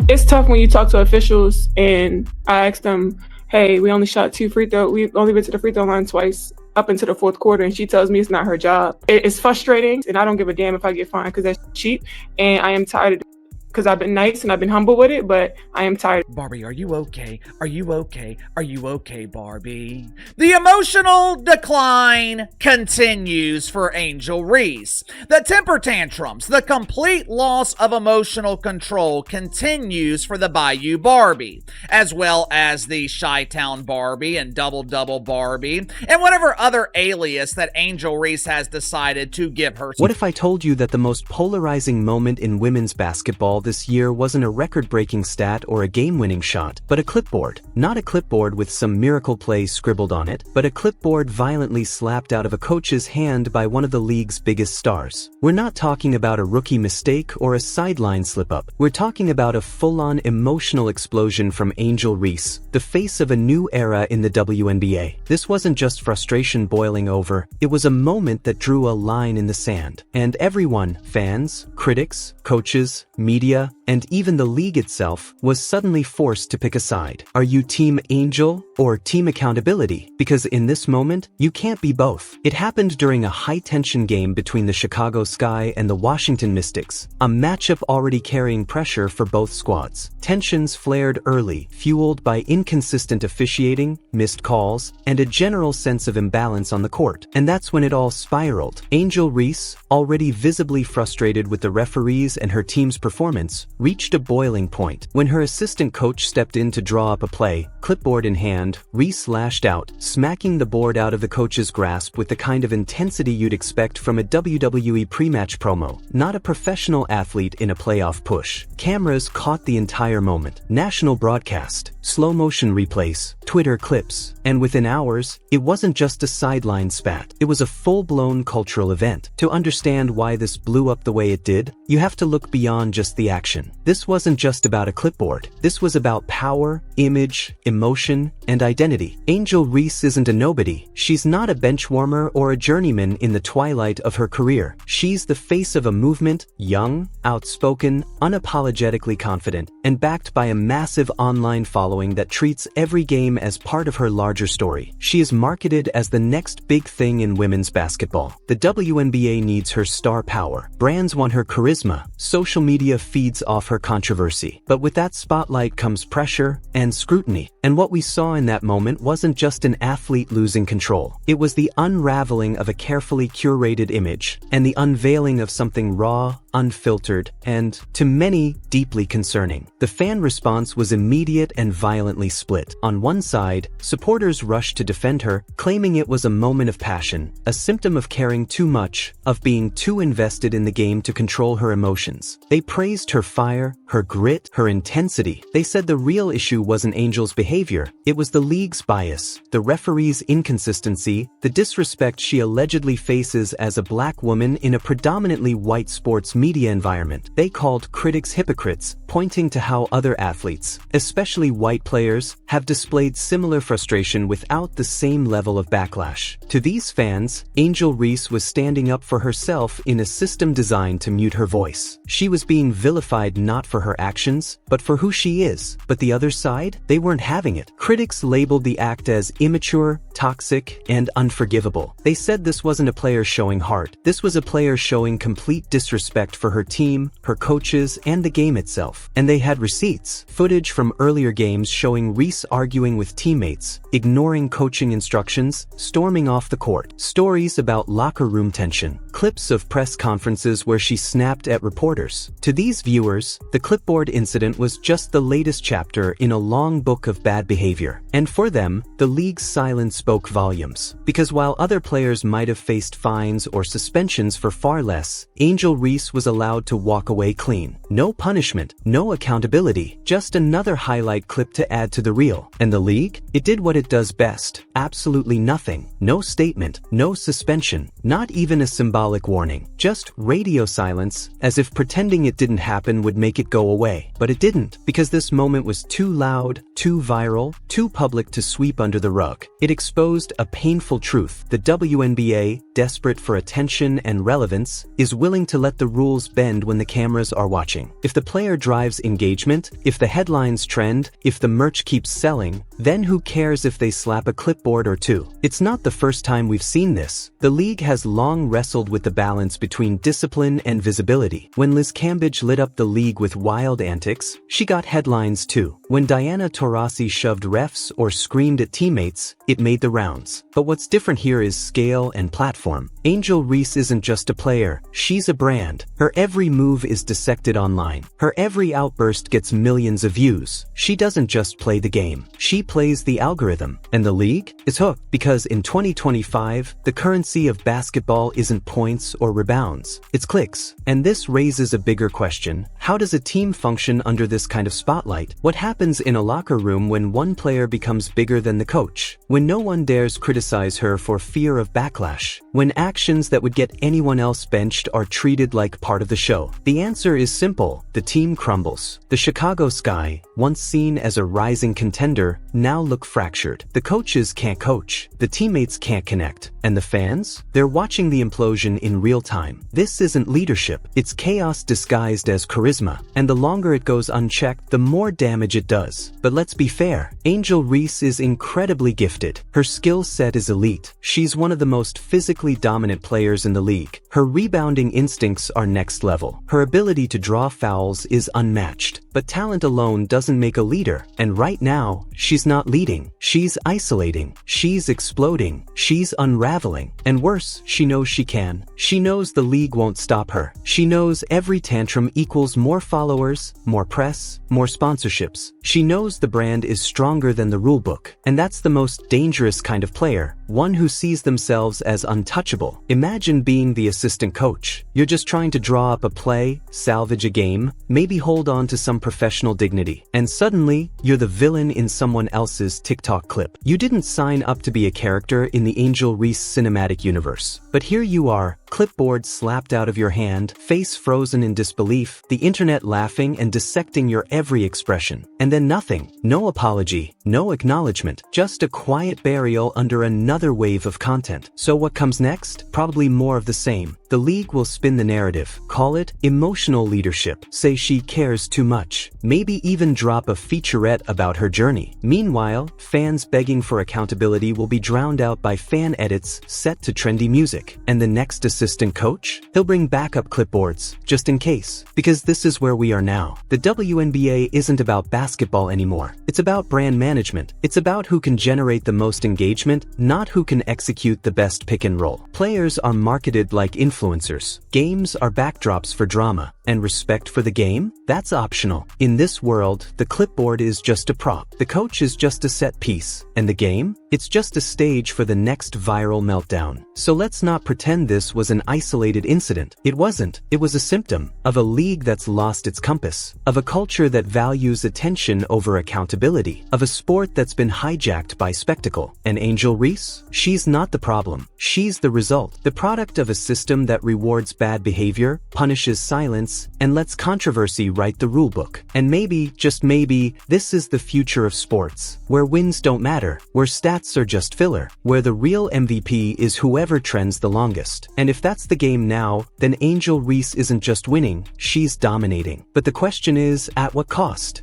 It's tough when you talk to officials and I ask them, hey, we only shot 2 free throws. We only went to the free throw line twice up into the fourth quarter, and she tells me it's not her job. It's frustrating, and I don't give a damn if I get fined because that's cheap, and I am tired of it because I've been nice and I've been humble with it, but I am tired. Barbie, are you okay? Are you okay? Are you okay, Barbie? The emotional decline continues for Angel Reese. The temper tantrums, the complete loss of emotional control continues for the Bayou Barbie, as well as the Chi-Town Barbie and Double Barbie, and whatever other alias that Angel Reese has decided to give her. What if I told you that the most polarizing moment in women's basketball this year wasn't a record-breaking stat or a game-winning shot, but a clipboard? Not a clipboard with some miracle play scribbled on it, but a clipboard violently slapped out of a coach's hand by one of the league's biggest stars. We're not talking about a rookie mistake or a sideline slip-up. We're talking about a full-on emotional explosion from Angel Reese, the face of a new era in the WNBA. This wasn't just frustration boiling over, it was a moment that drew a line in the sand. And everyone, fans, critics, coaches, media, and even the league itself, was suddenly forced to pick a side. Are you Team Angel or Team Accountability? Because in this moment, you can't be both. It happened during a high-tension game between the Chicago Sky and the Washington Mystics, a matchup already carrying pressure for both squads. Tensions flared early, fueled by inconsistent officiating, missed calls, and a general sense of imbalance on the court. And that's when it all spiraled. Angel Reese, already visibly frustrated with the referees and her team's performance, reached a boiling point. When her assistant coach stepped in to draw up a play, clipboard in hand, Reese lashed out, smacking the board out of the coach's grasp with the kind of intensity you'd expect from a WWE pre-match promo, not a professional athlete in a playoff push. Cameras caught the entire moment. National broadcast, slow-motion replays, Twitter clips, and within hours, it wasn't just a sideline spat. It was a full-blown cultural event. To understand why this blew up the way it did, you have to look beyond just the action. This wasn't just about a clipboard. This was about power, image, emotion, and identity. Angel Reese isn't a nobody. She's not a benchwarmer or a journeyman in the twilight of her career. She's the face of a movement, young, outspoken, unapologetically confident, and backed by a massive online following that treats every game as part of her larger story. She is marketed as the next big thing in women's basketball. The WNBA needs her star power. Brands want her charisma. Social media feeds off her controversy. But with that spotlight comes pressure and scrutiny. And what we saw in that moment wasn't just an athlete losing control. It was the unraveling of a carefully curated image and the unveiling of something raw, unfiltered, and, to many, deeply concerning. The fan response was immediate and violently split. On one side, supporters rushed to defend her, claiming it was a moment of passion, a symptom of caring too much, of being too invested in the game to control her emotions. They praised her fire, her grit, her intensity. They said the real issue wasn't Angel's behavior, it was the league's bias, the referee's inconsistency, the disrespect she allegedly faces as a black woman in a predominantly white sports media environment. They called critics hypocrites, pointing to how other athletes, especially white players, have displayed similar frustration without the same level of backlash. To these fans, Angel Reese was standing up for herself in a system designed to mute her voice. She was being vilified not for her actions, but for who she is. But the other side? They weren't having it. Critics labeled the act as immature, toxic, and unforgivable. They said this wasn't a player showing heart. This was a player showing complete disrespect for her team, her coaches, and the game itself. And they had receipts. Footage from earlier games showing Reese arguing with teammates, ignoring coaching instructions, storming off the court. Stories about locker room tension. Clips of press conferences where she snapped at reporters. To these viewers, the clipboard incident was just the latest chapter in a long book of bad behavior. And for them, the league's silence spoke volumes. Because while other players might have faced fines or suspensions for far less, Angel Reese was allowed to walk away clean. No punishment, no accountability, just another highlight clip to add to the reel. And the league? It did what it does best. Absolutely nothing. No statement, no suspension, not even a symbolic warning. Just radio silence, as if pretending it didn't happen would make it go away. But it didn't, because this moment was too loud, too viral, too public to sweep under the rug. It exposed a painful truth. The WNBA, desperate for attention and relevance, is willing to let the rules bend when the cameras are watching. If the player drives drives engagement, if the headlines trend, if the merch keeps selling, then who cares if they slap a clipboard or two? It's not the first time we've seen this. The league has long wrestled with the balance between discipline and visibility. When Liz Cambage lit up the league with wild antics, she got headlines too. When Diana Taurasi shoved refs or screamed at teammates, it made the rounds. But what's different here is scale and platform. Angel Reese isn't just a player, she's a brand. Her every move is dissected online. Her every outburst gets millions of views. She doesn't just play the game, she plays the algorithm. And the league is hooked because in 2025, the currency of basketball isn't points or rebounds, it's clicks. And this raises a bigger question. How does a team function under this kind of spotlight? What happens in a locker room when one player becomes bigger than the coach? When no one dares criticize her for fear of backlash? When actions that would get anyone else benched are treated like part of the show? The answer is simple. The team crumbles. The Chicago Sky, once seen as a rising contender, now look fractured. The coaches can't coach. The teammates can't connect. And the fans? They're watching the implosion in real time. This isn't leadership. It's chaos disguised as charisma. And the longer it goes unchecked, the more damage it does. But let's be fair. Angel Reese is incredibly gifted. Her skill set is elite. She's one of the most physically dominant players in the league. Her rebounding instincts are next level. Her ability to draw fouls is unmatched. But talent alone doesn't make a leader. And right now, she's not leading. She's isolating. She's exploding. She's unraveling. And worse, she knows she can. She knows the league won't stop her. She knows every tantrum equals more followers, more press, more sponsorships. She knows the brand is stronger than the rulebook. And that's the most dangerous kind of player, one who sees themselves as untouchable. Imagine being the assistant coach. You're just trying to draw up a play, salvage a game, maybe hold on to some professional dignity. And suddenly, you're the villain in someone else's TikTok clip. You didn't sign up to be a character in the Angel Reese cinematic universe. But here you are, clipboard slapped out of your hand, face frozen in disbelief, the internet laughing and dissecting your every expression. And then nothing. No apology, no acknowledgement, just a quiet burial under another wave of content. So what comes next? Probably more of the same. The league will spin the narrative, call it emotional leadership, say she cares too much, maybe even drop a featurette about her journey. Meanwhile, fans begging for accountability will be drowned out by fan edits set to trendy music. And the next assistant coach? He'll bring backup clipboards, just in case. Because this is where we are now. The WNBA isn't about basketball anymore. It's about brand management. It's about who can generate the most engagement, not who can execute the best pick and roll. Players are marketed like influencers. Games are backdrops for drama. And respect for the game? That's optional. In this world, the clipboard is just a prop. The coach is just a set piece. And the game? It's just a stage for the next viral meltdown. So let's not pretend this was an isolated incident. It wasn't. It was a symptom of a league that's lost its compass, of a culture that values attention over accountability, of a sport that's been hijacked by spectacle. And Angel Reese? She's not the problem. She's the result. The product of a system that rewards bad behavior, punishes silence, and lets controversy write the rulebook. And maybe, just maybe, this is the future of sports, where wins don't matter, where stats are just filler, where the real MVP is whoever trends the longest. And if that's the game now, then Angel Reese isn't just winning, she's dominating. But the question is, at what cost?